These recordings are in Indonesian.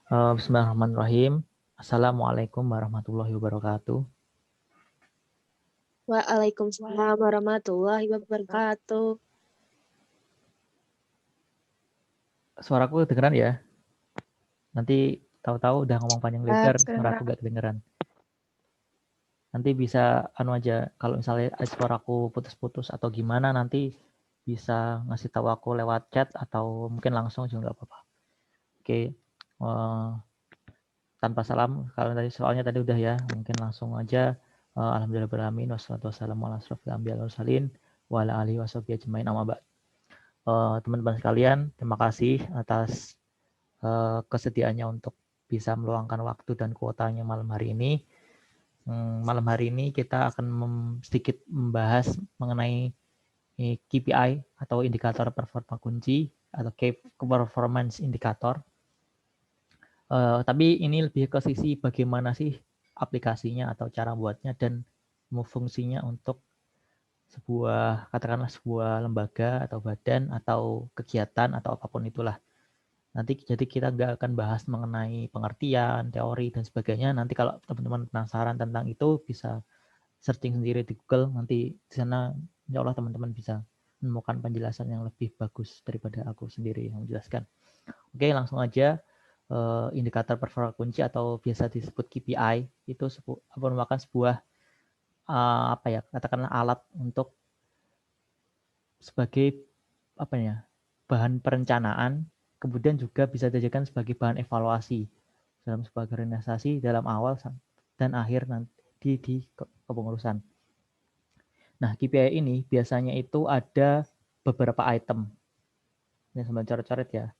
Bismillahirrahmanirrahim. Assalamualaikum warahmatullahi wabarakatuh. Waalaikumsalam warahmatullahi wabarakatuh. Suaraku kedengeran ya? Nanti tahu-tahu udah ngomong panjang lebar, suaraku gak kedengeran. Nanti bisa aja, kalau misalnya suaraku putus-putus atau gimana, nanti bisa ngasih tahu aku lewat chat atau mungkin langsung juga nggak apa-apa. Oke, tanpa salam, kalau tadi soalnya tadi udah ya, mungkin langsung aja. Alhamdulillahirrahmanirrahim, wassalatu wassalamu ala asrofil anbiya'i wal mursalin wa ala alihi washabihi ajmain, amma ba'd. Teman-teman sekalian, terima kasih atas kesediaannya untuk bisa meluangkan waktu dan kuotanya malam hari ini. Malam hari ini kita akan sedikit membahas mengenai KPI atau indikator performa kunci atau Key Performance Indicator. Tapi ini lebih ke sisi bagaimana sih aplikasinya atau cara buatnya dan fungsinya untuk katakanlah sebuah lembaga atau badan atau kegiatan atau apapun itulah. Nanti jadi kita nggak akan bahas mengenai pengertian, teori, dan sebagainya. Nanti kalau teman-teman penasaran tentang itu bisa searching sendiri di Google. Nanti di sana insya Allah teman-teman bisa menemukan penjelasan yang lebih bagus daripada aku sendiri yang menjelaskan. Oke, langsung aja. Indikator performa kunci atau biasa disebut KPI itu merupakan sebuah katakanlah alat untuk sebagai bahan perencanaan, kemudian juga bisa dijadikan sebagai bahan evaluasi dalam sebuah organisasi dalam awal dan akhir nanti di kepengurusan. Nah, KPI ini biasanya itu ada beberapa item. Ini sambil coret-coret ya.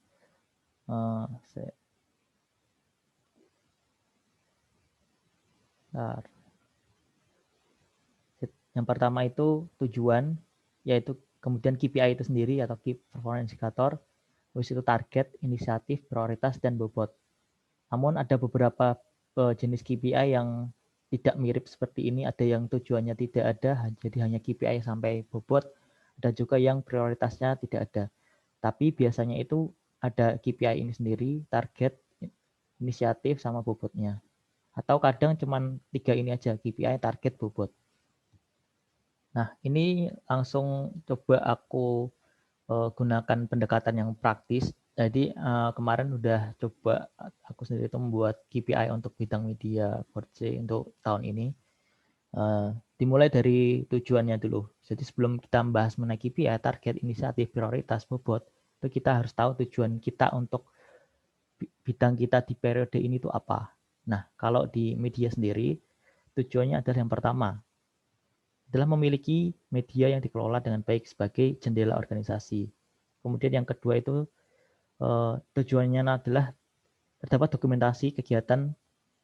Yang pertama itu tujuan, yaitu kemudian KPI itu sendiri atau Key Performance Indicator, terus itu target, inisiatif, prioritas, dan bobot. Namun ada beberapa jenis KPI yang tidak mirip seperti ini, ada yang tujuannya tidak ada, jadi hanya KPI sampai bobot, ada juga yang prioritasnya tidak ada. Tapi biasanya itu ada KPI ini sendiri, target, inisiatif, sama bobotnya. Atau kadang cuma 3 ini aja, KPI, target, bobot. Nah, ini langsung coba aku gunakan pendekatan yang praktis. Jadi kemarin udah coba aku sendiri itu membuat KPI untuk bidang media 4C untuk tahun ini. Dimulai dari tujuannya dulu. Jadi sebelum kita membahas mengenai KPI, target, inisiatif, prioritas, bobot, itu kita harus tahu tujuan kita untuk bidang kita di periode ini itu apa. Nah, kalau di media sendiri, tujuannya adalah yang pertama, adalah memiliki media yang dikelola dengan baik sebagai jendela organisasi. Kemudian yang kedua itu tujuannya adalah terdapat dokumentasi kegiatan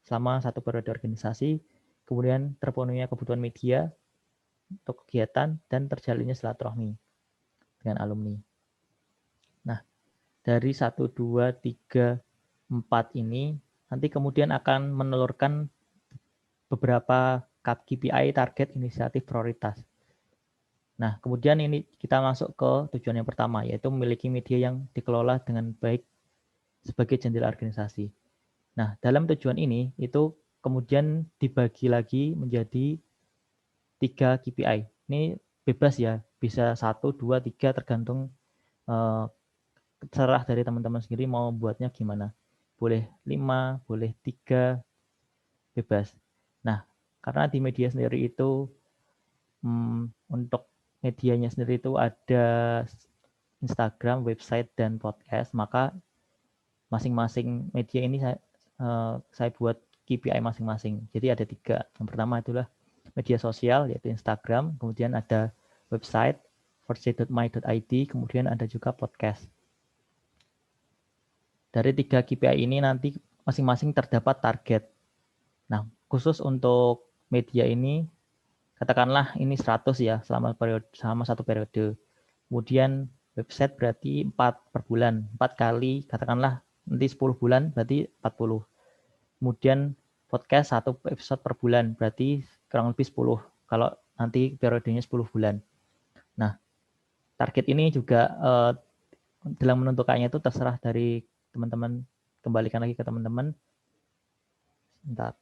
selama satu periode organisasi, kemudian terpenuhinya kebutuhan media untuk kegiatan dan terjalinnya silaturahmi dengan alumni. Nah, dari 1, 2, 3, 4 ini nanti kemudian akan menelurkan beberapa KPI, target, inisiatif, prioritas. Nah, kemudian ini kita masuk ke tujuan yang pertama, yaitu memiliki media yang dikelola dengan baik sebagai jendela organisasi. Nah, dalam tujuan ini, itu kemudian dibagi lagi menjadi 3 KPI. Ini bebas ya, bisa 1, 2, 3, tergantung terserah dari teman-teman sendiri mau buatnya gimana. Boleh 5, boleh 3, bebas. Nah, karena di media sendiri itu untuk medianya sendiri itu ada Instagram, website, dan podcast, maka masing-masing media ini saya buat KPI masing-masing. Jadi ada 3. Yang pertama itulah media sosial, yaitu Instagram, kemudian ada website, force.my.id, kemudian ada juga podcast. Dari 3 KPI ini nanti masing-masing terdapat target. Nah, khusus untuk media ini, katakanlah ini 100 ya selama satu periode. Kemudian website berarti 4 per bulan, 4 kali, katakanlah nanti 10 bulan berarti 40. Kemudian podcast 1 episode per bulan berarti kurang lebih 10 kalau nanti periodenya 10 bulan. Nah, target ini juga dalam menentukannya itu terserah dari teman-teman kembalikan lagi ke teman-teman. Bentar.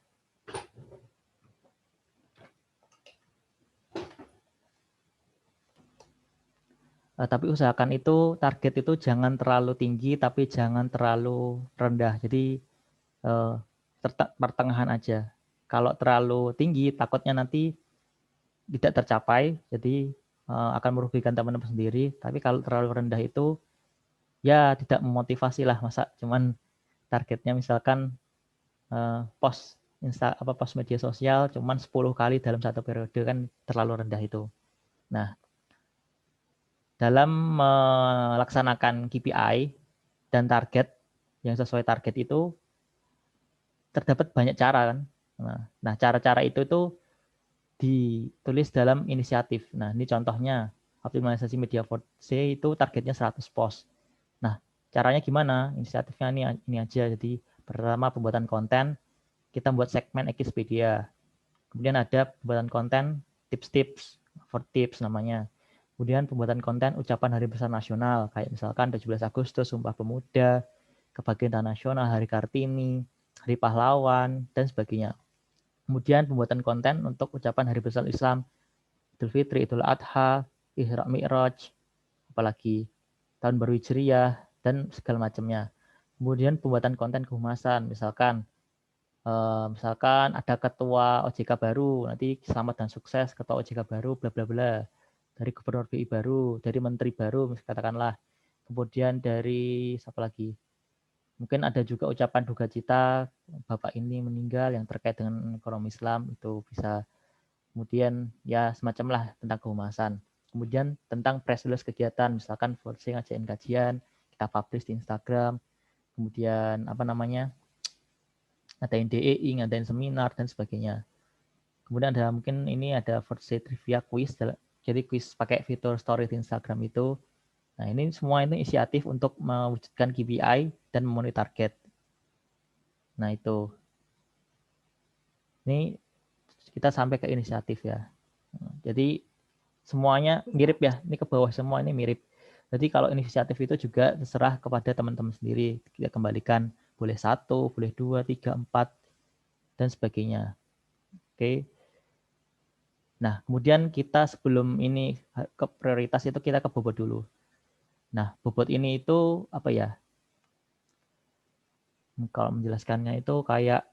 Tapi usahakan itu target itu jangan terlalu tinggi tapi jangan terlalu rendah. Jadi pertengahan aja. Kalau terlalu tinggi takutnya nanti tidak tercapai, jadi akan merugikan teman-teman sendiri. Tapi kalau terlalu rendah itu ya tidak memotivasi lah, masa cuman targetnya misalkan post post media sosial cuman 10 kali dalam satu periode, kan terlalu rendah itu. Nah, dalam melaksanakan KPI dan target yang sesuai target itu terdapat banyak cara kan. Nah, cara-cara itu ditulis dalam inisiatif. Nah, ini contohnya optimalisasi media 4C itu targetnya 100 post. Nah, caranya gimana? Inisiatifnya ini aja. Jadi pertama pembuatan konten, kita buat segmen Expedia. Kemudian ada pembuatan konten tips-tips, 4 tips namanya. Kemudian pembuatan konten ucapan Hari Besar Nasional, kayak misalkan 17 Agustus, Sumpah Pemuda, Kebangsaan Nasional, Hari Kartini, Hari Pahlawan, dan sebagainya. Kemudian pembuatan konten untuk ucapan Hari Besar Islam, Idul Fitri, Idul Adha, Isra Mi'raj, apalagi Tahun Baru Hijriah, dan segala macamnya. Kemudian pembuatan konten kehumasan, misalkan ada ketua OJK baru, nanti selamat dan sukses ketua OJK baru, bla bla bla. Dari gubernur BI baru, dari menteri baru, katakanlah. Kemudian dari siapa lagi? Mungkin ada juga ucapan duka cita Bapak ini meninggal yang terkait dengan ekonomi Islam, itu bisa. Kemudian ya semacam lah tentang kehumasan. Kemudian tentang press release kegiatan, misalkan forcing ngajain kajian, kita publish di Instagram. Kemudian ngadain DEI, ngadain seminar, dan sebagainya. Kemudian mungkin ini ada versi trivia quiz, jadi quiz pakai fitur story di Instagram itu. Nah, ini semua ini inisiatif untuk mewujudkan KPI dan memenuhi target. Nah, itu. Ini kita sampai ke inisiatif ya. Jadi semuanya mirip ya. Ini ke bawah semua ini mirip. Jadi kalau inisiatif itu juga terserah kepada teman-teman sendiri. Kita kembalikan boleh 1, boleh 2, 3, 4, dan sebagainya. Oke. Nah, kemudian kita sebelum ini ke prioritas itu kita ke bobot dulu. Nah, bobot ini itu apa ya? Kalau menjelaskannya itu kayak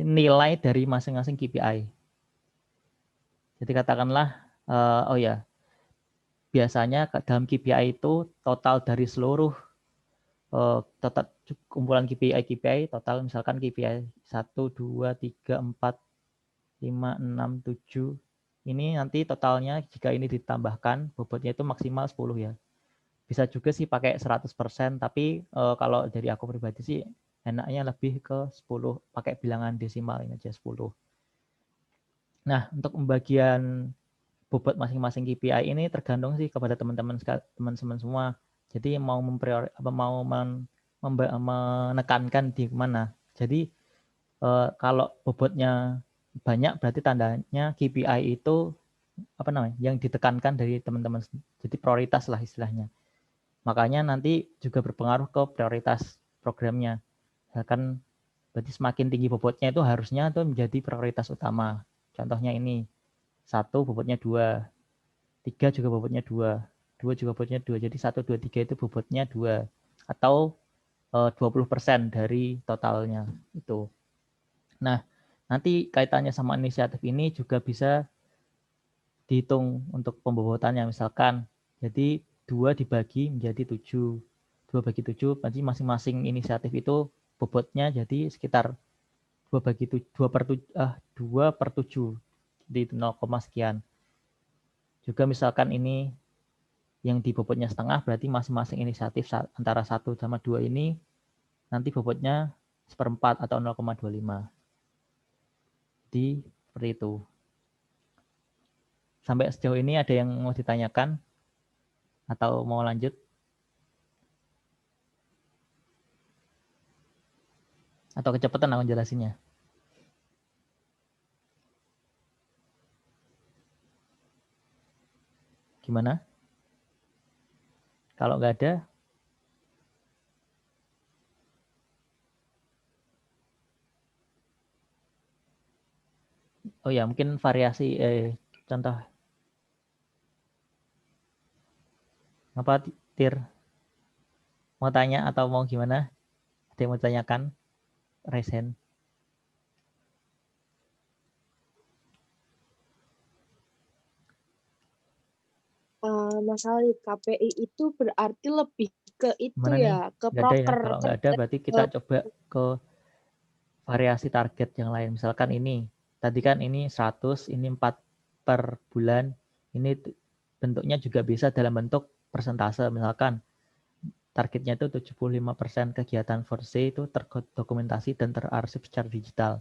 nilai dari masing-masing KPI. Jadi katakanlah, biasanya dalam KPI itu total dari seluruh total kumpulan KPI total, misalkan KPI 1, 2, 3, 4, 5, 6, 7. Ini nanti totalnya jika ini ditambahkan bobotnya itu maksimal 10 ya. Bisa juga sih pakai 100%, tapi kalau dari aku pribadi sih enaknya lebih ke 10, pakai bilangan desimal ini aja 10. Nah, untuk pembagian bobot masing-masing KPI ini tergantung sih kepada teman-teman semua. Jadi mau menekankan di mana. Jadi kalau bobotnya banyak berarti tandanya KPI itu yang ditekankan dari teman-teman. Jadi prioritas lah istilahnya. Makanya nanti juga berpengaruh ke prioritas programnya. Kan berarti semakin tinggi bobotnya itu harusnya itu menjadi prioritas utama. Contohnya ini 1 bobotnya 2, 3 juga bobotnya 2, 2 juga bobotnya 2. Jadi 1, 2, 3 itu bobotnya 2 atau 20% dari totalnya itu. Nah, nanti kaitannya sama inisiatif ini juga bisa dihitung untuk pembobotannya, misalkan jadi 2 dibagi menjadi 7. 2 bagi 7, berarti masing-masing inisiatif itu bobotnya jadi sekitar 2 per 7 di 0, sekian. Juga misalkan ini yang di bobotnya setengah, berarti masing-masing inisiatif antara 1 sama 2 ini nanti bobotnya 1/4 atau 0,25. Jadi seperti itu. Sampai sejauh ini ada yang mau ditanyakan atau mau lanjut? Atau kecepatan aku jelasinnya? Gimana? Kalau nggak ada, Oh ya, mungkin variasi contoh apa Tir? Mau tanya atau mau gimana? Ada yang mau tanyakan? Resen. Masalah di KPI itu berarti lebih ke itu Gimana nih? ya, ke Nggak ada ya? proker Kalau nggak ada kerja. berarti kita coba ke variasi target yang lain. Misalkan ini, tadi kan ini 100, ini 4 per bulan. Ini bentuknya juga bisa dalam bentuk persentase. Misalkan targetnya itu 75% kegiatan 4C itu terdokumentasi dan terarsip secara digital.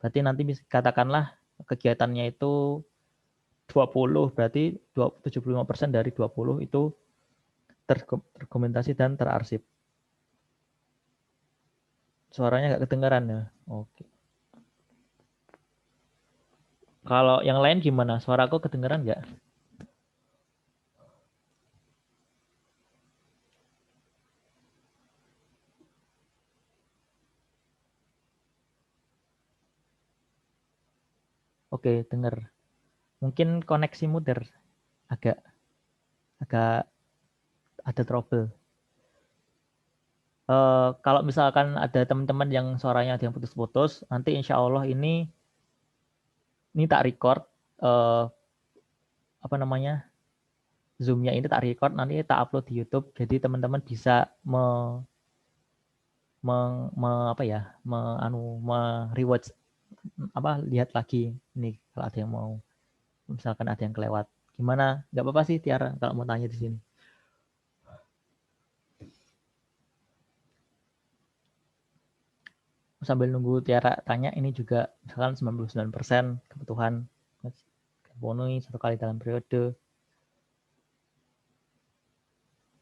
Berarti nanti katakanlah kegiatannya itu 20, berarti 75% dari 20 itu terdokumentasi dan terarsip. Suaranya nggak kedengaran ya? Oke. Kalau yang lain gimana? Suaraku kedengaran nggak? Oke, dengar. Mungkin koneksi muter agak agak ada trouble. Kalau misalkan ada teman-teman yang suaranya ada yang putus-putus, nanti insya Allah ini tak record apa namanya Zoom-nya ini tak record nanti tak upload di YouTube. Jadi teman-teman bisa apa ya rewatch apa lihat lagi ini kalau ada yang mau misalkan ada yang kelewat. Gimana? Nggak apa-apa sih Tiara kalau mau tanya di sini. Sambil nunggu Tiara tanya ini juga misalkan 99% kebutuhan terpenuhi 1 kali dalam periode.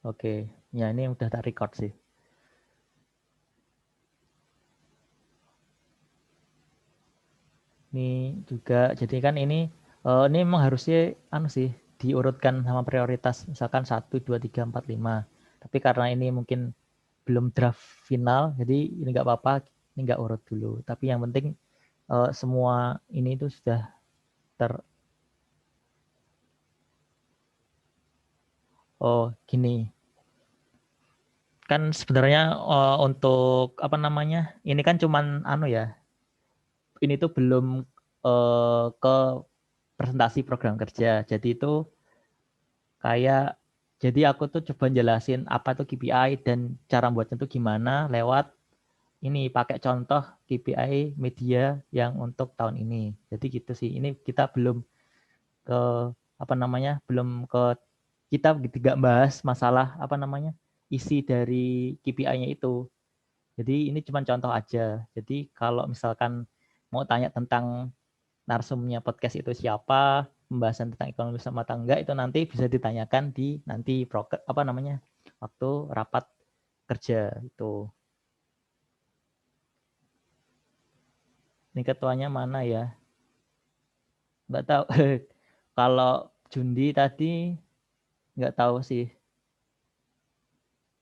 Oke, ya ini udah tak record sih. Ini juga jadi kan ini memang harusnya sih diurutkan sama prioritas misalkan 1, 2, 3, 4, 5. Tapi karena ini mungkin belum draft final jadi ini nggak apa-apa ini nggak urut dulu. Tapi yang penting semua ini itu sudah gini kan sebenarnya untuk apa namanya ini kan cuman ya ini tuh belum ke presentasi program kerja. Jadi itu kayak jadi aku tuh coba jelasin apa tuh KPI dan cara buatnya tuh gimana lewat ini pakai contoh KPI media yang untuk tahun ini. Jadi gitu sih. Ini kita belum ke apa namanya? Belum ke kita tidak bahas masalah apa namanya? Isi dari KPI-nya itu. Jadi ini cuma contoh aja. Jadi kalau misalkan mau tanya tentang narsumnya podcast itu siapa, pembahasan tentang ekonomi sama tangga itu nanti bisa ditanyakan di nanti apa namanya waktu rapat kerja itu. Ini ketuanya mana ya? Nggak tahu. Kalau Jundi tadi nggak tahu sih.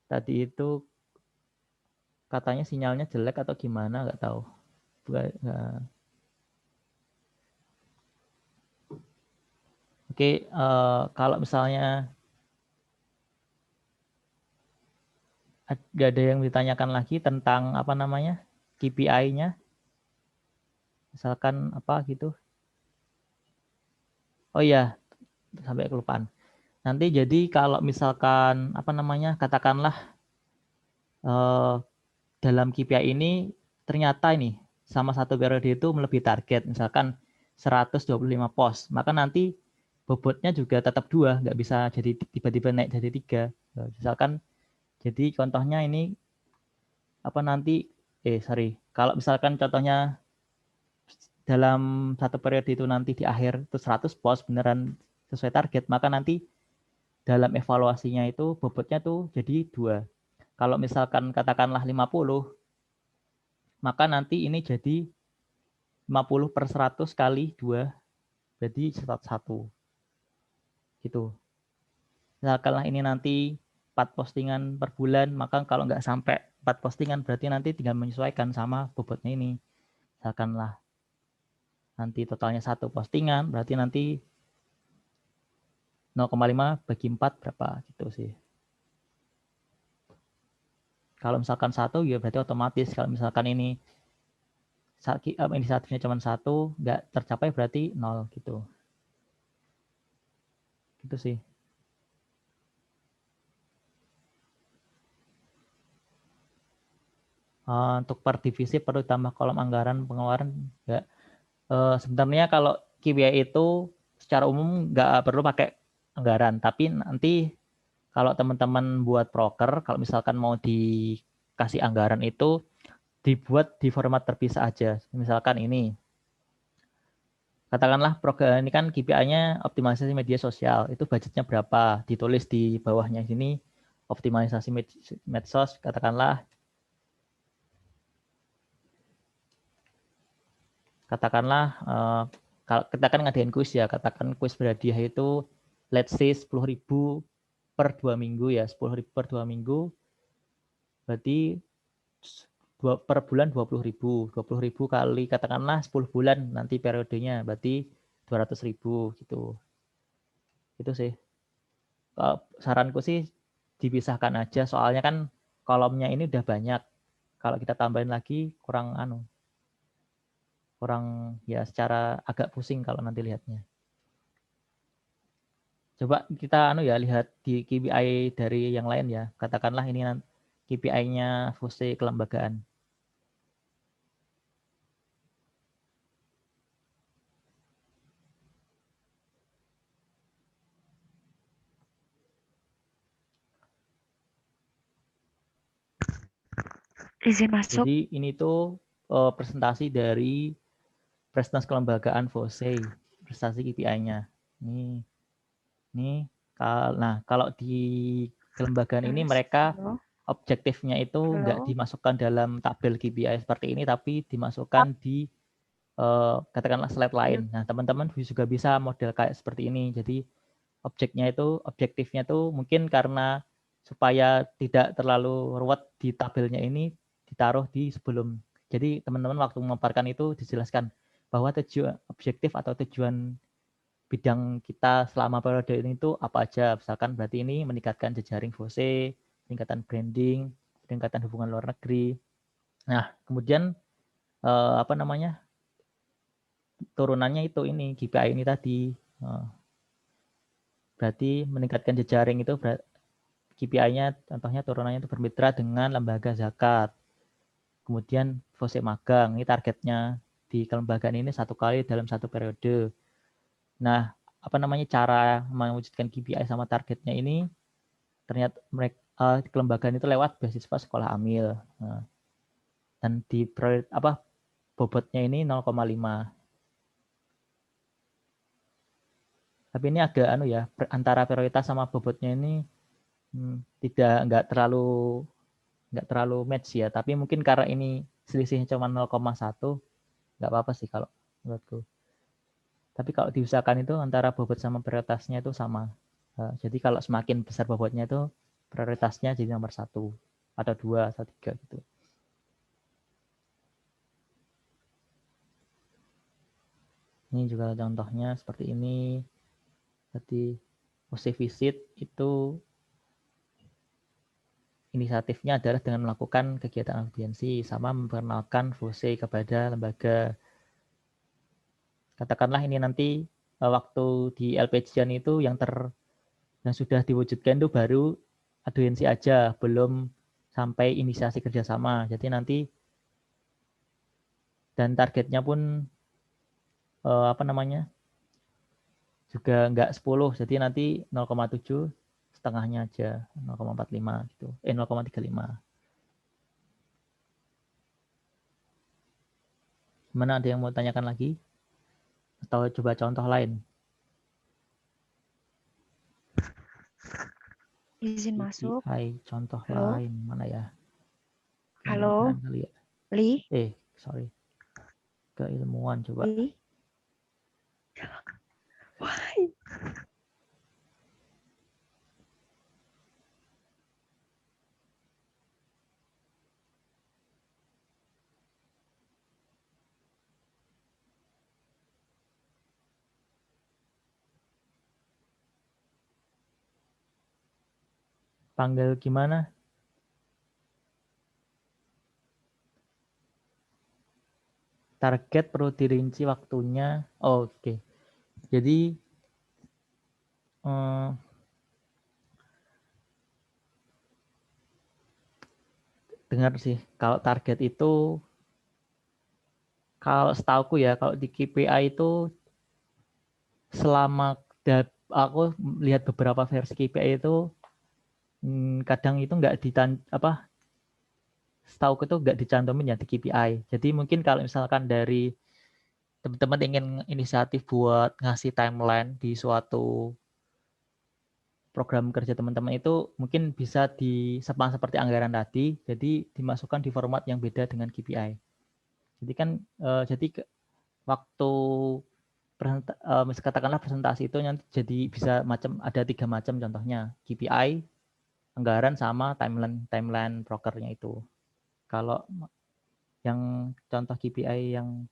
Tadi itu katanya sinyalnya jelek atau gimana nggak tahu. Oke, kalau misalnya nggak ada yang ditanyakan lagi tentang apa namanya KPI-nya, misalkan apa gitu. Oh iya, sampai kelupaan. Nanti jadi kalau misalkan apa namanya katakanlah dalam KPI ini ternyata ini sama satu periode itu melebihi target, misalkan 125 pos, maka nanti bobotnya juga tetap 2, nggak bisa jadi tiba-tiba naik jadi 3. Misalkan jadi contohnya ini apa nanti kalau misalkan contohnya dalam satu periode itu nanti di akhir itu 100 pos beneran sesuai target, maka nanti dalam evaluasinya itu bobotnya tuh jadi 2. Kalau misalkan katakanlah 50, maka nanti ini jadi 50/100 kali 2, jadi 101. Gitu. Misalkanlah ini nanti 4 postingan per bulan, maka kalau nggak sampai 4 postingan berarti nanti tinggal menyesuaikan sama bobotnya ini. Misalkanlah nanti totalnya 1 postingan, berarti nanti 0,5 bagi 4 berapa gitu sih. Kalau misalkan 1 ya berarti otomatis. Kalau misalkan ini inisiatifnya cuma 1, nggak tercapai berarti 0 gitu. Gitu sih. Untuk per divisi perlu tambah kolom anggaran pengeluaran nggak. Sebenarnya kalau KPI itu secara umum nggak perlu pakai anggaran, tapi nanti kalau teman-teman buat proker, kalau misalkan mau dikasih anggaran itu dibuat di format terpisah aja. Misalkan ini, katakanlah program ini kan KPI-nya optimalisasi media sosial, itu budgetnya berapa? Ditulis di bawahnya sini, optimalisasi medsos, katakanlah kalau kita kan ngadain kuis ya, katakan kuis berhadiah itu let's say 10.000 per 2 minggu ya, 10.000 per 2 minggu berarti per bulan 20.000, 20.000 kali katakanlah 10 bulan nanti periodenya berarti 200.000 gitu. Itu sih. Saranku sih dipisahkan aja soalnya kan kolomnya ini udah banyak. Kalau kita tambahin lagi kurang ya secara agak pusing kalau nanti lihatnya. Coba kita lihat di KPI dari yang lain ya. Katakanlah ini KPI-nya fungsi kelembagaan. Izin masuk. Jadi ini tuh presentasi dari presentasi kelembagaan FOSE, prestasi KPI-nya. Nih, nah kalau di kelembagaan ini mereka objektifnya itu nggak dimasukkan dalam tabel KPI seperti ini, tapi dimasukkan di katakanlah slide lain. Nah, teman-teman juga bisa model kayak seperti ini. Jadi objektifnya itu mungkin karena supaya tidak terlalu ruwet di tabelnya ini ditaruh di sebelum. Jadi teman-teman waktu memaparkan itu dijelaskan bahwa tujuan objektif atau tujuan bidang kita selama periode ini itu apa aja. Misalkan berarti ini meningkatkan jejaring FOSE, peningkatan branding, peningkatan hubungan luar negeri. Nah, kemudian turunannya itu ini KPI ini tadi. Berarti meningkatkan jejaring itu KPI-nya contohnya turunannya itu bermitra dengan lembaga zakat. Kemudian FOSE magang, ini targetnya di kelembagaan ini 1 kali dalam 1 periode. Nah, cara mewujudkan KPI sama targetnya ini ternyata kelembagaan itu lewat beasiswa sekolah amil. Nah, dan di bobotnya ini 0,5. Tapi ini agak antara prioritas sama bobotnya ini nggak terlalu match ya. Tapi mungkin karena ini selisihnya cuma 0,1, nggak apa-apa sih kalau menurutku. Tapi kalau diusahakan itu antara bobot sama prioritasnya itu sama. Jadi kalau semakin besar bobotnya itu prioritasnya jadi nomor 1 atau 2 atau 3 gitu. Ini juga contohnya seperti ini. Jadi FOSE visit itu inisiatifnya adalah dengan melakukan kegiatan audiensi sama memperkenalkan FOSE kepada lembaga. Katakanlah ini nanti waktu di LPG-an itu yang sudah diwujudkan itu baru audiensi aja, belum sampai inisiasi kerjasama. Jadi nanti dan targetnya pun juga nggak 10, jadi nanti 0,7 setengahnya aja, 0,45 gitu, 0,35. Gimana, ada yang mau tanyakan lagi? Atau coba contoh lain? Izin masuk. Contoh Halo? lain mana ya? Halo? Kali ya. Li? Sorry. Keilmuan coba. Li? Why? Panggil gimana? Target perlu dirinci waktunya. Oh, oke. Jadi dengar sih, kalau target itu, kalau setauku ya, kalau di KPI itu selama aku lihat beberapa versi KPI itu kadang itu nggak setauku itu nggak dicantumin ya di KPI. Jadi mungkin kalau misalkan dari teman-teman ingin inisiatif buat ngasih timeline di suatu program kerja teman-teman itu mungkin bisa disepang seperti anggaran tadi, jadi dimasukkan di format yang beda dengan KPI. Jadi kan waktu katakanlah presentasi itu nanti jadi bisa ada 3 macam contohnya, KPI, anggaran, sama timeline prokernya itu. Kalau yang contoh KPI yang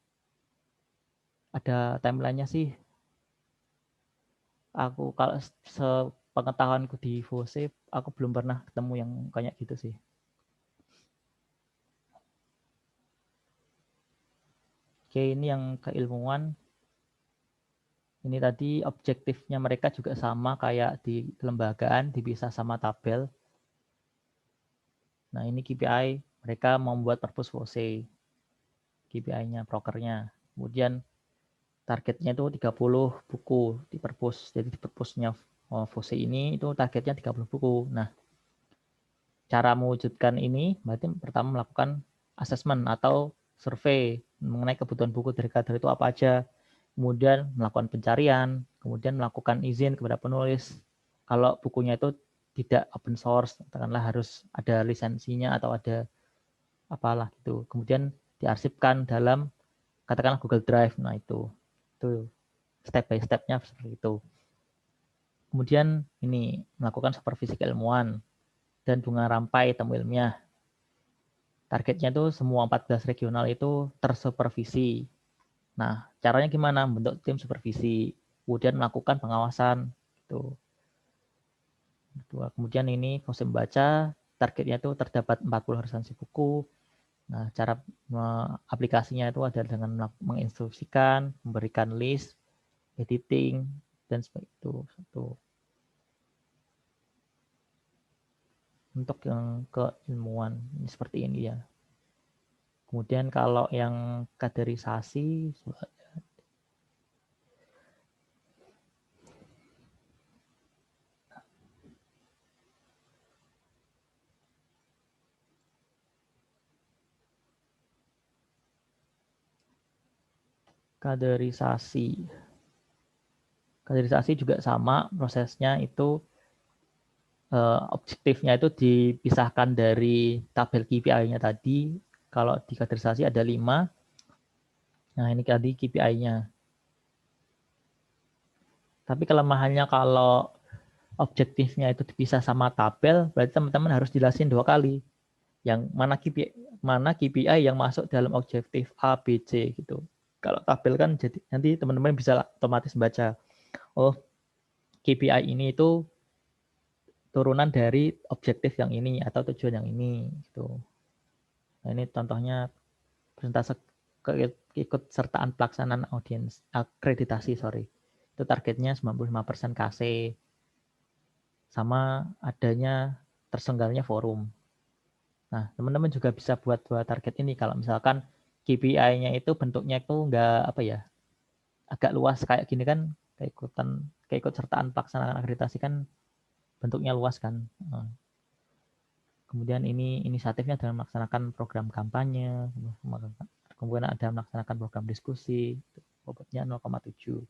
ada timelinenya sih, aku kalau sepengetahuanku di FOSE, aku belum pernah ketemu yang kayak gitu sih. Oke, ini yang keilmuan. Ini tadi objektifnya mereka juga sama kayak di kelembagaan, dipisah sama tabel. Nah, ini KPI, mereka membuat perpus FOSE. KPI-nya, prokernya. Kemudian targetnya itu 30 buku di perpus. Jadi di perpusnya FOSE ini itu targetnya 30 buku. Nah, cara mewujudkan ini berarti pertama melakukan assessment atau survei mengenai kebutuhan buku dari kader itu apa aja. Kemudian melakukan pencarian, kemudian melakukan izin kepada penulis. Kalau bukunya itu tidak open source, katakanlah harus ada lisensinya atau ada apalah gitu. Kemudian diarsipkan dalam katakanlah Google Drive. Nah, itu step by step-nya seperti itu. Kemudian ini melakukan supervisi keilmuan dan bunga rampai temu ilmiah. Targetnya itu semua 14 regional itu tersupervisi. Nah, caranya gimana? Bentuk tim supervisi, kemudian melakukan pengawasan. Gitu. Kemudian ini FOSE membaca, targetnya itu terdapat 40 resensi buku. Nah, cara aplikasinya itu ada dengan menginstruksikan, memberikan list, editing, dan seperti itu. Untuk yang keilmuan seperti ini ya. Kemudian kalau yang kaderisasi, kaderisasi juga sama prosesnya, itu objektifnya itu dipisahkan dari tabel KPI-nya tadi. Kalau di kaderisasi ada 5. Nah, ini tadi KPI-nya. Tapi kelemahannya kalau objektifnya itu dipisah sama tabel, berarti teman-teman harus jelasin 2 kali. Yang mana KPI yang masuk dalam objektif A, B, C gitu. Kalau tabel kan jadi nanti teman-teman bisa otomatis baca, oh KPI ini itu turunan dari objektif yang ini atau tujuan yang ini gitu. Nah, ini contohnya persentase keikutsertaan pelaksanaan audiens akreditasi, itu targetnya 95% KC, sama adanya terselenggaranya forum. Nah, teman-teman juga bisa buat target ini kalau misalkan KPI-nya itu bentuknya itu enggak agak luas kayak gini kan, keikutsertaan pelaksanaan akreditasi kan bentuknya luas kan. Kemudian ini inisiatifnya dalam melaksanakan program kampanye, kemudian ada melaksanakan program diskusi, bobotnya 0,7.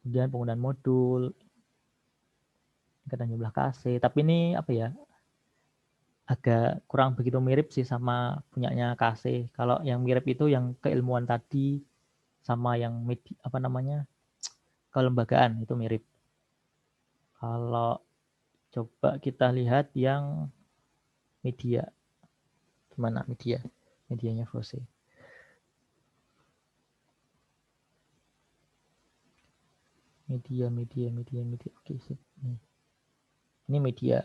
Kemudian penggunaan modul, tingkatan jumlah KC, tapi ini agak kurang begitu mirip sih sama punyanya KC. Kalau yang mirip itu yang keilmuan tadi sama yang kelembagaan itu mirip. Kalau coba kita lihat yang media, gimana medianya FOSE. Media. Oke, sip. Ini media.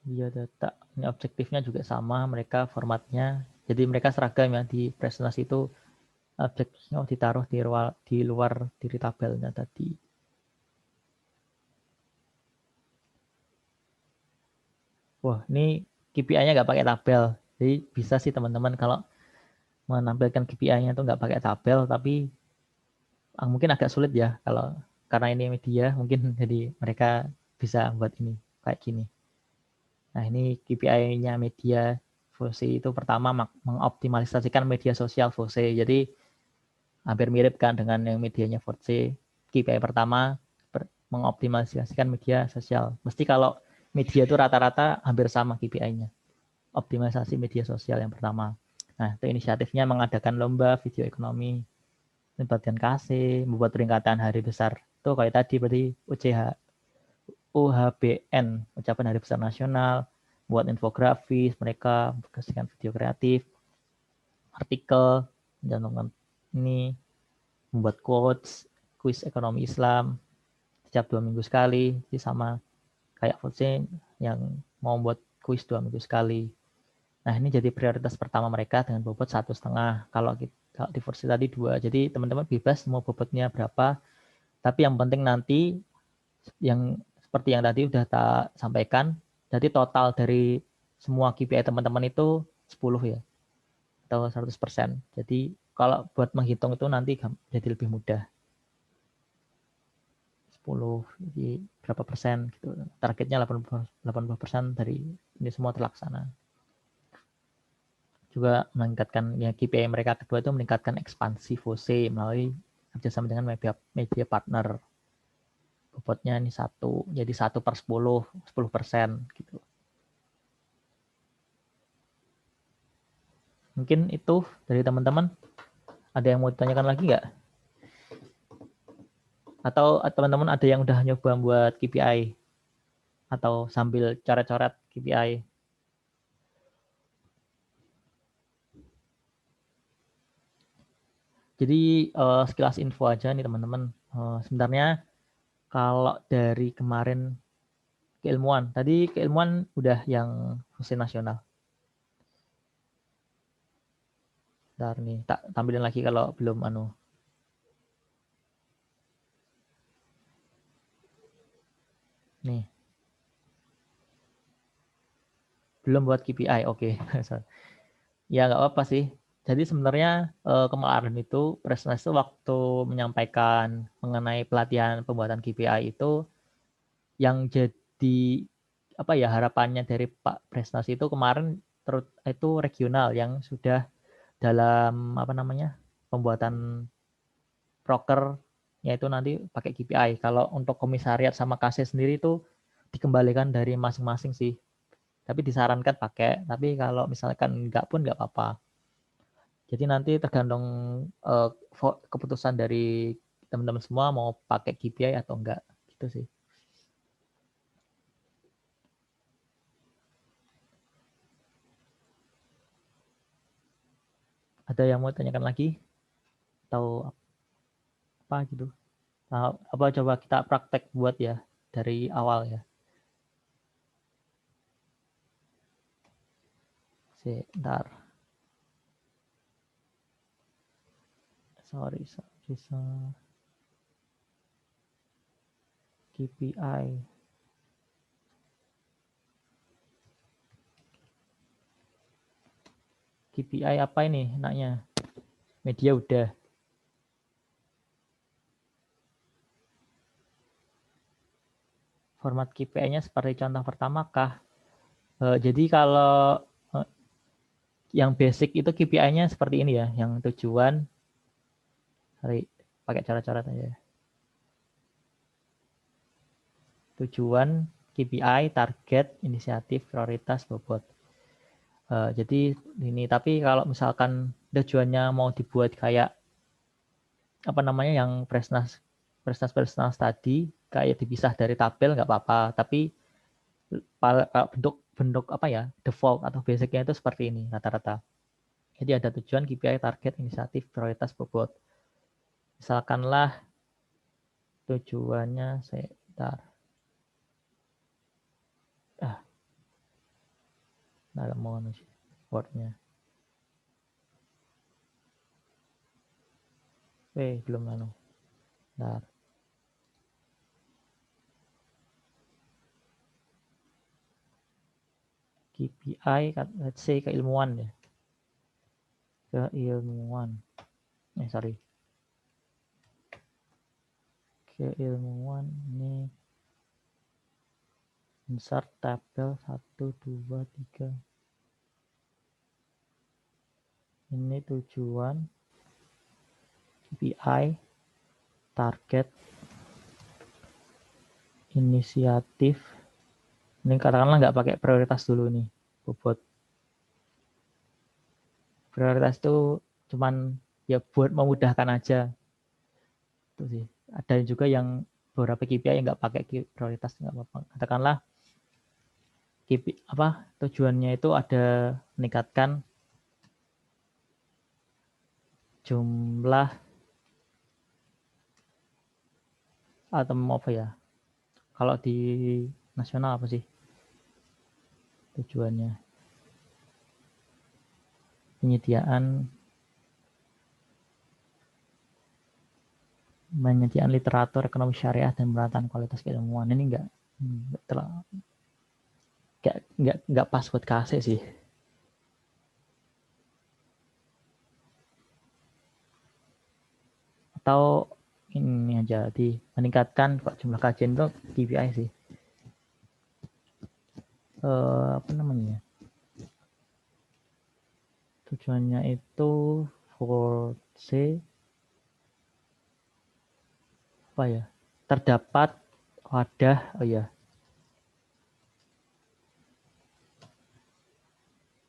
Media data. Ini objektifnya juga sama, mereka formatnya. Jadi mereka seragam ya, di presentasi itu objektifnya ditaruh di luar dari tabelnya tadi. Wah, ini KPI-nya nggak pakai tabel. Jadi bisa sih teman-teman kalau menampilkan KPI-nya itu nggak pakai tabel, tapi mungkin agak sulit ya kalau karena ini media, mungkin jadi mereka bisa buat ini kayak gini. Nah, ini KPI-nya media Vose itu pertama mengoptimalisasikan media sosial Vose. Jadi hampir mirip kan dengan yang medianya Vose. KPI pertama mengoptimalisasikan media sosial. Mesti kalau media itu rata-rata hampir sama KPI-nya. Optimalisasi media sosial yang pertama. Nah, itu inisiatifnya mengadakan lomba video ekonomi, melibatkan KC, membuat peringatan hari besar. Itu kayak tadi berarti UHBN, ucapan hari besar nasional, buat infografis, mereka mempublikasikan video kreatif, artikel, mencantumkan ini, membuat quotes, kuis ekonomi Islam, setiap 2 minggu sekali, jadi sama kayak Footsin yang mau buat kuis 2 minggu sekali. Nah, ini jadi prioritas pertama mereka dengan bobot 1,5. Kalau di Footsin tadi 2, jadi teman-teman bebas mau bobotnya berapa, tapi yang penting nanti yang seperti yang tadi udah tak sampaikan, jadi total dari semua KPI teman-teman itu 10 ya, atau 100%. Jadi kalau buat menghitung itu nanti jadi lebih mudah. 10, jadi berapa persen gitu. Targetnya 80% dari ini semua terlaksana. Juga meningkatkan ya KPI mereka kedua itu meningkatkan ekspansi Vose melalui kerjasama dengan media partner. Bobotnya ini 1, jadi 1/10% gitu. Mungkin itu dari teman-teman. Ada yang mau ditanyakan lagi nggak? Atau teman-teman ada yang udah nyoba buat KPI? Atau sambil coret-coret KPI? Jadi sekilas info aja nih teman-teman. Sebenarnya kalau dari kemarin keilmuan, tadi keilmuan udah yang Vose nasional. Bentar nih, tak tampilin lagi kalau belum Nih. Belum buat KPI, oke. Ya nggak apa-apa sih. Jadi sebenarnya kemarin itu presentasi waktu menyampaikan mengenai pelatihan pembuatan KPI itu yang jadi apa ya harapannya dari Pak Presnasi itu kemarin itu regional yang sudah dalam apa namanya pembuatan proker yaitu nanti pakai KPI. Kalau untuk komisariat sama KC sendiri itu dikembalikan dari masing-masing sih. Tapi disarankan pakai. Tapi kalau misalkan enggak pun enggak apa-apa. Jadi nanti tergantung keputusan dari teman-teman semua mau pakai KPI atau enggak gitu sih. Ada yang mau tanyakan lagi? Atau apa gitu? Apa coba kita praktek buat ya dari awal ya. Sebentar. Sorry. KPI. KPI apa ini enaknya? Media udah. Format KPI-nya seperti contoh pertama kah? Jadi kalau yang basic itu KPI-nya seperti ini ya, yang tujuan pakai cara-cara aja. Tujuan, KPI, target, inisiatif, prioritas, bobot. Jadi ini, tapi kalau misalkan tujuannya mau dibuat kayak apa namanya yang presnas tadi kayak dipisah dari tabel nggak apa-apa, tapi bentuk apa ya default atau basicnya itu seperti ini rata-rata. Jadi ada tujuan, KPI, target, inisiatif, prioritas, bobot. Misalkanlah tujuannya sekitar mau wordnya. Belum lalu. Bentar. KPI, let's say keilmuan ya. Keilmuan. Sorry. Keilmuan ini insert tabel 1, 2, 3. Ini tujuan, KPI, target, inisiatif. Ini katakanlah nggak pakai prioritas dulu nih, bobot. Prioritas itu cuman ya buat memudahkan aja. Itu sih. Ada juga yang beberapa KPI yang nggak pakai prioritas, nggak apa-apa. Katakanlah KPI tujuannya itu ada meningkatkan jumlah atau apa ya? Kalau di nasional apa sih tujuannya? Menyediakan literatur ekonomi syariah dan pemerataan kualitas keilmuan. Ini nggak pas buat KC sih. Atau ini aja meningkatkan kok jumlah kajian itu KPI sih. Apa namanya? Tujuannya itu for C apa ya? Terdapat wadah,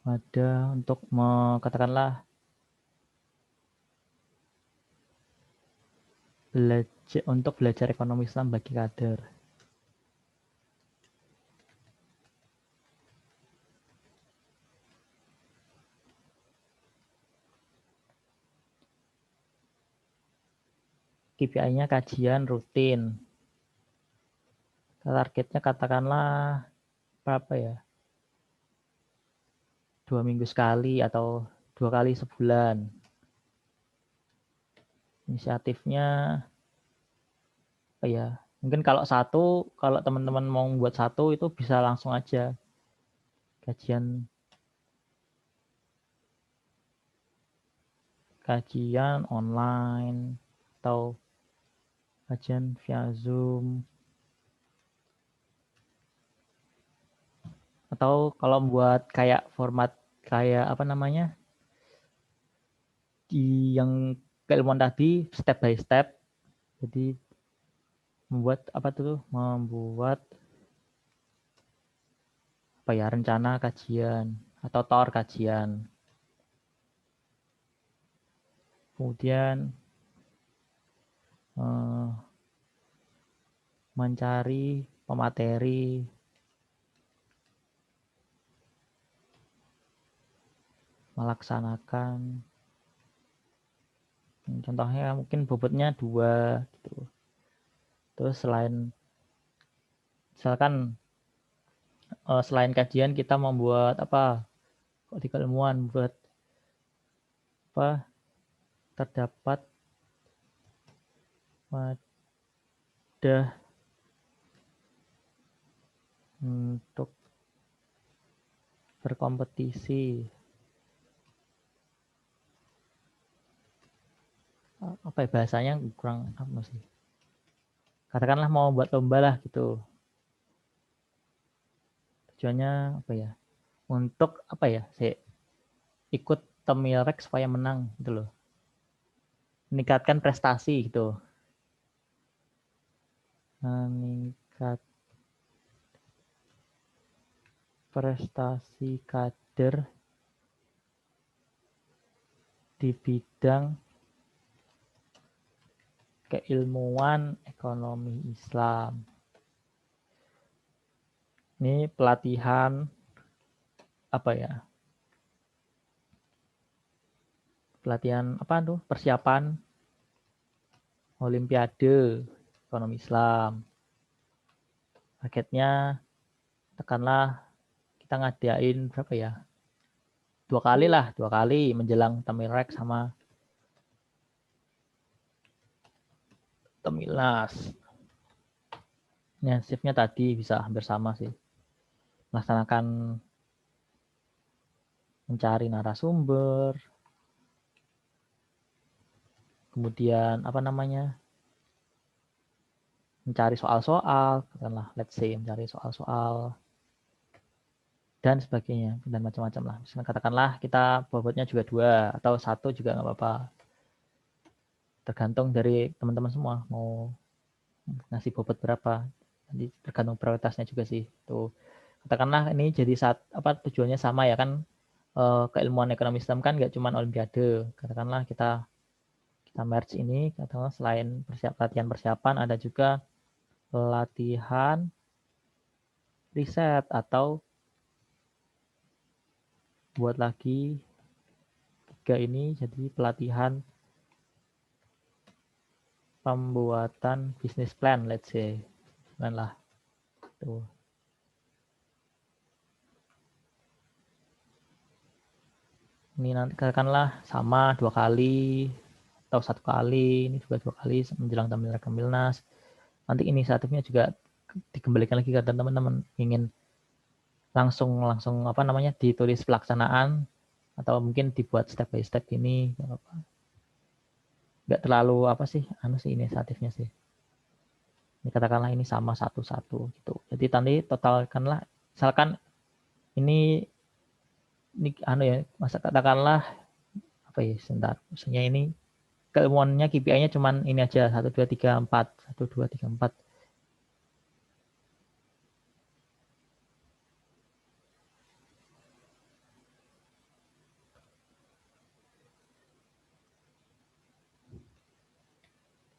wadah untuk katakanlah belajar ekonomi Islam bagi kader. KPI-nya kajian rutin. Targetnya katakanlah berapa ya? 2 minggu sekali atau 2 kali sebulan. Inisiatifnya mungkin kalau teman-teman mau buat satu itu bisa langsung aja kajian online atau kajian via Zoom. Atau kalau buat kayak format kayak di yang keilmuan tadi step by step. Jadi membuat rencana kajian atau tour kajian. Kemudian mencari pemateri, melaksanakan. Contohnya mungkin bobotnya 2 gitu. Terus selain kajian kita membuat di keilmuan buat terdapat wadah untuk berkompetisi. Bahasanya kurang sih. Katakanlah mau buat lomba lah gitu. Tujuannya untuk ikut Temilrek supaya menang gitu loh. Meningkatkan prestasi gitu. Meningkat prestasi kader di bidang keilmuan ekonomi Islam. Ini pelatihan pelatihan apa tuh? Persiapan Olimpiade Ekonomi Islam. Targetnya tekanlah kita ngadain berapa ya? 2 kali lah, 2 kali menjelang Temilrek sama Temilnas. Ya, shiftnya tadi bisa hampir sama sih. Melaksanakan mencari narasumber, kemudian apa namanya, mencari soal-soal, katakanlah let's say mencari soal-soal dan sebagainya dan macam-macam lah. Misalnya katakanlah kita bobotnya juga 2 atau 1 juga nggak apa-apa. Tergantung dari teman-teman semua mau ngasih bobot berapa. Nanti tergantung prioritasnya juga sih. Tuh katakanlah ini jadi tujuannya sama ya kan, keilmuan ekonomi Islam kan nggak cuma olimpiade. Katakanlah kita merge ini, katakanlah selain latihan persiapan ada juga latihan riset atau buat lagi 3 ini jadi pelatihan pembuatan bisnis plan, let's say lah tuh. Ini nanti katakanlah sama 2 kali atau 1 kali, ini juga 2 kali menjelang Temilnas. Nanti inisiatifnya juga dikembalikan lagi ke teman-teman ingin langsung apa namanya ditulis pelaksanaan atau mungkin dibuat step by step ini nggak terlalu apa sih inisiatifnya sih. Ini katakanlah ini sama satu-satu gitu. Jadi tadi totalkanlah misalkan ini ya masa katakanlah apa ya sebentar misalnya ini keilmuannya KPI-nya cuman ini aja 1 2 3 4 1 2 3 4.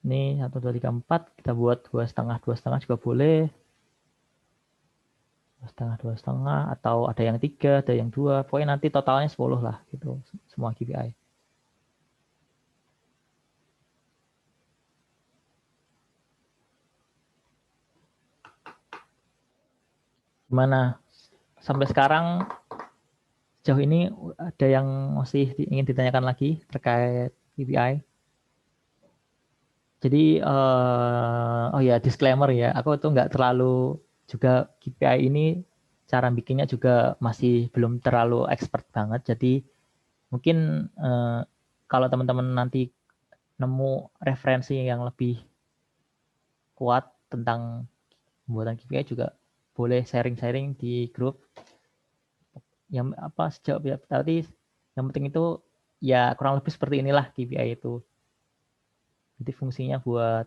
Ini 1 2 3 4 kita buat 2,5 juga boleh. 2,5 atau ada yang 3, ada yang 2. Pokoknya nanti totalnya 10 lah gitu semua KPI. Gimana? Sampai sekarang sejauh ini ada yang masih ingin ditanyakan lagi terkait KPI? Jadi oh ya disclaimer ya, aku tuh nggak terlalu juga KPI ini cara bikinnya juga masih belum terlalu expert banget. Jadi mungkin kalau teman-teman nanti nemu referensi yang lebih kuat tentang pembuatan KPI juga boleh sharing-sharing di grup. Yang apa sejauh tadi yang penting itu ya kurang lebih seperti inilah KPI itu. Jadi fungsinya buat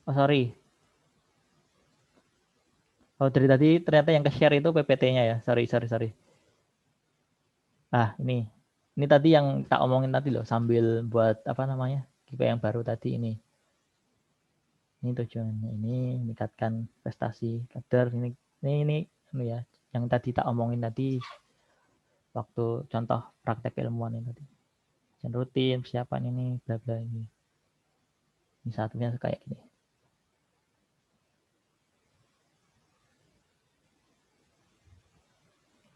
sorry. Oh dari tadi ternyata yang ke-share itu PPT-nya ya. Sorry. Ini tadi yang tak omongin tadi loh sambil buat apa namanya KPI yang baru tadi ini. Ini tujuannya ini meningkatkan prestasi kader ini ya yang tadi tak omongin tadi waktu contoh praktek ilmuwan ini tadi. Dan rutin persiapan ini bla bla ini. Ini satunya kayak gini.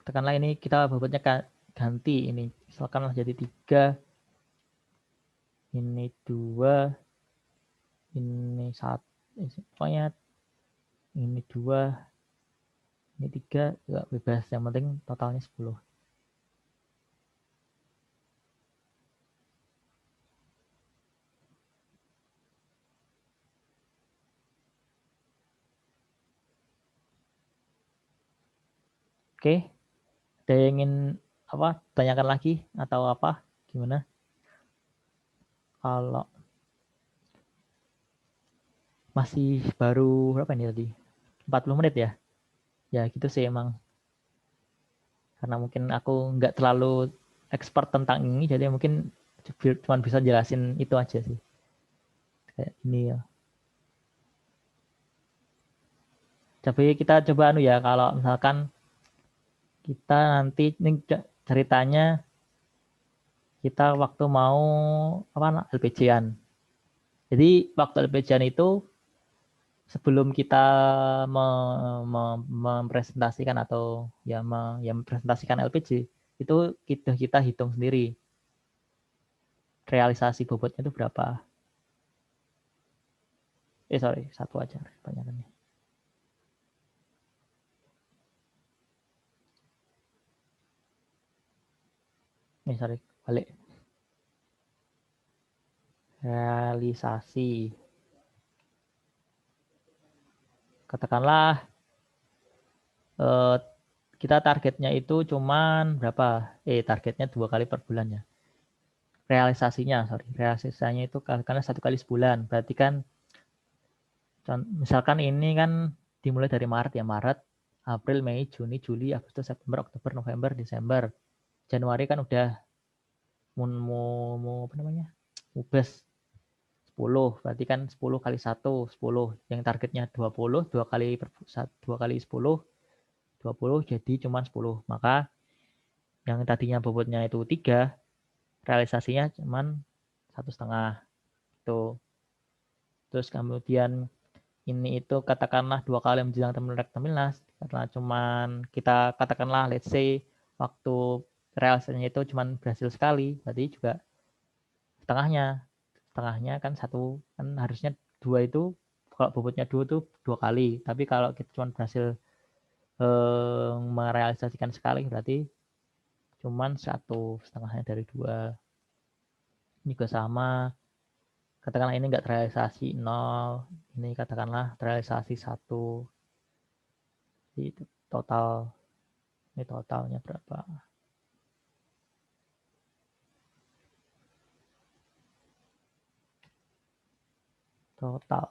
Tekanlah ini kita bobotnya ganti ini misalkanlah jadi 3, ini 2, ini 1, pokoknya ini 2, ini 3 juga bebas yang penting totalnya 10. Oke, ada yang ingin apa tanyakan lagi atau apa gimana? Kalau masih baru berapa ini tadi? 40 menit ya? Ya gitu sih emang. Karena mungkin aku nggak terlalu expert tentang ini, jadi mungkin cuma bisa jelasin itu aja sih. Kayak ini ya. Tapi kita coba ya kalau misalkan kita nanti ini ceritanya kita waktu mau LPG-an. Jadi waktu LPG-an itu sebelum kita mempresentasikan atau mempresentasikan LPG itu kita hitung sendiri realisasi bobotnya itu berapa. Satu aja kebanyakannya. Balik. Realisasi. Katakanlah kita targetnya itu cuman berapa? Targetnya 2 kali per bulan ya. Realisasinya itu karena 1 kali sebulan. Berarti kan misalkan ini kan dimulai dari Maret ya, Maret, April, Mei, Juni, Juli, Agustus, September, Oktober, November, Desember. Januari kan udah mubes 10, berarti kan 10 kali 1, 10. Yang targetnya 20, 2 kali 10, 20 jadi cuma 10. Maka yang tadinya bobotnya itu 3, realisasinya cuma 1,5 itu. Terus kemudian ini itu katakanlah 2 kali menjelang Termilnas, karena cuman kita katakanlah let's say waktu realisasinya itu cuman berhasil sekali, berarti juga setengahnya kan 1, kan harusnya 2 itu kalau bobotnya 2 itu 2 kali, tapi kalau kita cuma berhasil merealisasikan sekali berarti cuman 1,5 dari 2. Ini juga sama, katakanlah ini enggak terrealisasi 0, ini katakanlah terrealisasi 1. Itu total, ini totalnya berapa? Total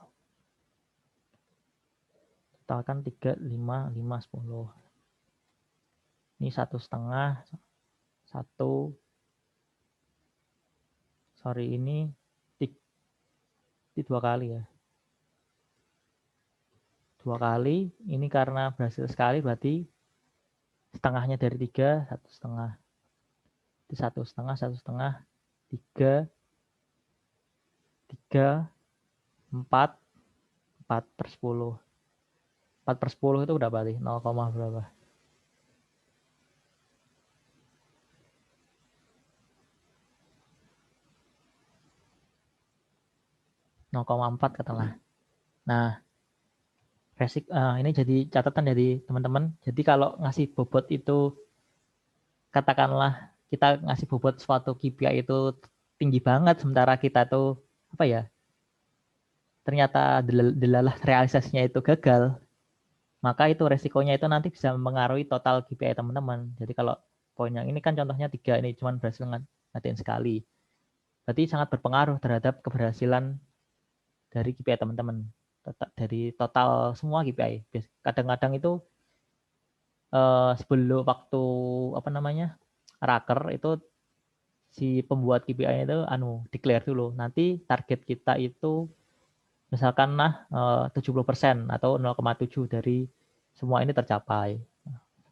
kan 3, 5, 5, 10. Ini 1,5, 1. Ini 2 kali ya. 2 kali, ini karena berhasil sekali berarti setengahnya dari 3, 1,5. Itu 1,5, 1,5, 3, 4, 4/10. 4/10 itu berapa sih? 0, berapa? 0,4 katakanlah. Nah, ini jadi catatan dari teman-teman. Jadi kalau ngasih bobot itu, katakanlah kita ngasih bobot suatu KPI itu tinggi banget, sementara kita tuh ternyata delalah realisasinya itu gagal, maka itu resikonya itu nanti bisa mempengaruhi total KPI teman-teman. Jadi kalau poin yang ini kan contohnya 3, ini cuma berhasil ngatain sekali, berarti sangat berpengaruh terhadap keberhasilan dari KPI teman-teman, dari total semua KPI. Kadang-kadang itu sebelum waktu raker itu si pembuat KPI itu declare dulu nanti target kita itu misalkan 70% atau 0,7 dari semua ini tercapai.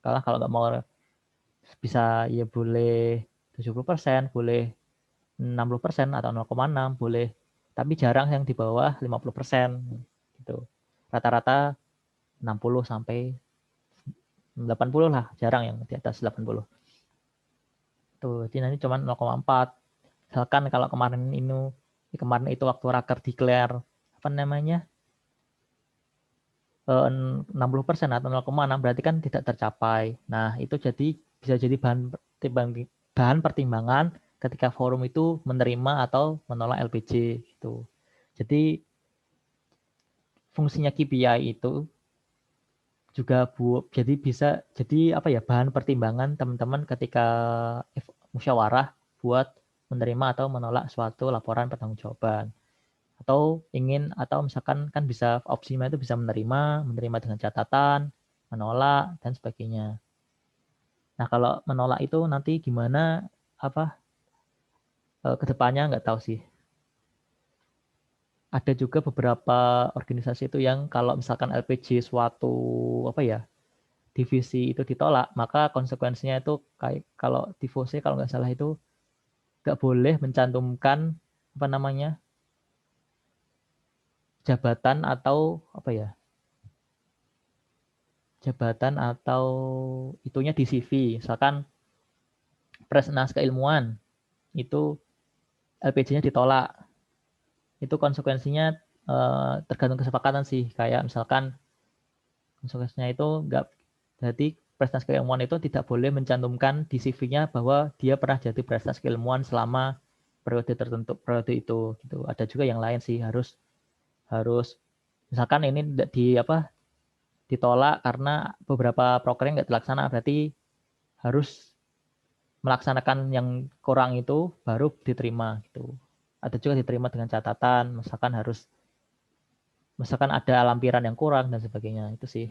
Kalau nggak mau bisa ya boleh 70%, boleh 60% atau 0,6 boleh, tapi jarang yang di bawah 50% gitu. Rata-rata 60 sampai 80 lah, jarang yang di atas 80. Tuh, jadi nanti cuma 0,4. Misalkan kalau kemarin itu waktu raker declare 60% atau 0,6 berarti kan tidak tercapai. Nah, itu bisa jadi bahan pertimbangan ketika forum itu menerima atau menolak LPG gitu. Jadi fungsinya KPI itu juga jadi bisa jadi bahan pertimbangan teman-teman ketika musyawarah buat menerima atau menolak suatu laporan pertanggungjawaban. Atau misalkan kan bisa opsinya itu bisa menerima dengan catatan, menolak dan sebagainya. Nah, kalau menolak itu nanti gimana kedepannya nggak tahu sih. Ada juga beberapa organisasi itu yang kalau misalkan LPG suatu divisi itu ditolak, maka konsekuensinya itu kayak kalau di FOSE kalau nggak salah itu nggak boleh mencantumkan apa namanya jabatan atau apa ya jabatan atau itunya di CV. Misalkan Presnas Keilmuan itu LPJ-nya ditolak, itu konsekuensinya tergantung kesepakatan sih. Kayak misalkan konsekuensinya itu nggak, jadi Presnas Keilmuan itu tidak boleh mencantumkan di CV-nya bahwa dia pernah jadi Presnas Keilmuan selama periode tertentu, periode itu gitu. Ada juga yang lain sih, harus misalkan ini ditolak karena beberapa prokernya nggak terlaksana, berarti harus melaksanakan yang kurang itu baru diterima gitu. Ada juga diterima dengan catatan, misalkan ada lampiran yang kurang dan sebagainya, itu sih.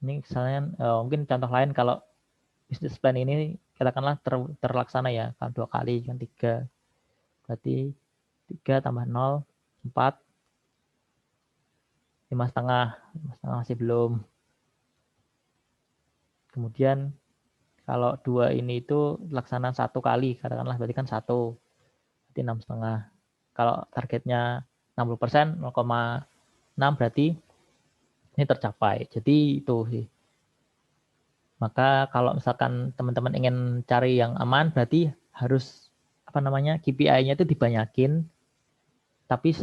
Ini misalnya mungkin contoh lain, kalau business plan ini katakanlah terlaksana ya kan 2 kali kan 3, berarti 3 tambah 0 4, 5,5 masih belum. Kemudian kalau 2 ini itu laksana 1 kali, katakanlah berarti kan 1, berarti 6,5. Kalau targetnya 60%, 0,6 berarti ini tercapai. Jadi itu sih. Maka kalau misalkan teman-teman ingin cari yang aman, berarti harus KPI-nya itu dibanyakin, tapi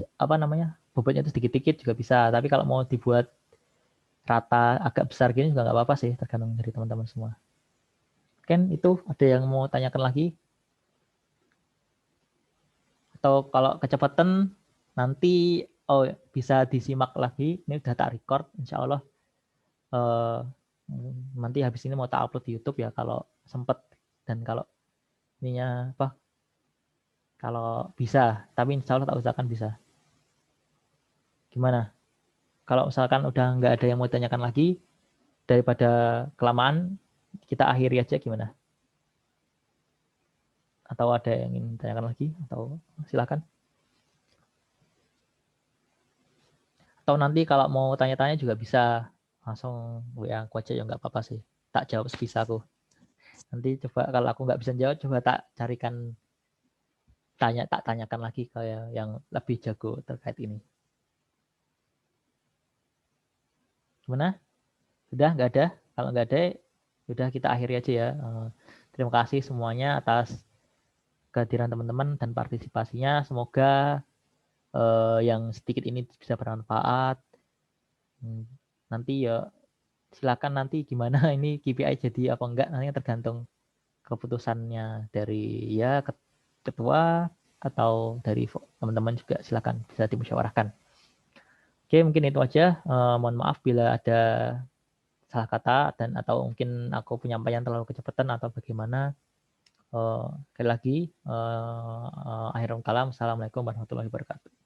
bobotnya itu sedikit-sedikit juga bisa. Tapi kalau mau dibuat rata agak besar gini juga nggak apa-apa sih, tergantung dari teman-teman semua. Kan itu ada yang mau tanyakan lagi? Atau kalau kecepatan nanti bisa disimak lagi. Ini udah tak record, insya Allah nanti habis ini mau tak upload di YouTube ya kalau sempet, dan kalau kalau bisa, tapi insya Allah tak usahakan bisa. Gimana? Kalau misalkan udah nggak ada yang mau tanyakan lagi, daripada kelamaan, kita akhiri aja gimana? Atau ada yang ingin tanyakan lagi? Atau silakan. Atau nanti kalau mau tanya-tanya juga bisa langsung WA aku aja ya, nggak apa-apa sih. Tak jawab sebisa aku. Nanti coba kalau aku nggak bisa jawab, coba tak carikan tak tanyakan lagi kayak yang lebih jago terkait ini. Gimana? Sudah nggak ada? Kalau nggak ada, sudah kita akhiri aja ya. Terima kasih semuanya atas kehadiran teman-teman dan partisipasinya. Semoga yang sedikit ini bisa bermanfaat. Nanti ya silakan nanti gimana ini KPI jadi apa enggak, nanti tergantung keputusannya dari ya ketua atau dari teman-teman juga, silakan bisa dimusyawarahkan. Oke, mungkin itu aja. Mohon maaf bila ada salah kata dan atau mungkin aku penyampaian terlalu kecepatan atau bagaimana. Sekali lagi, akhirul kalam. Assalamualaikum warahmatullahi wabarakatuh.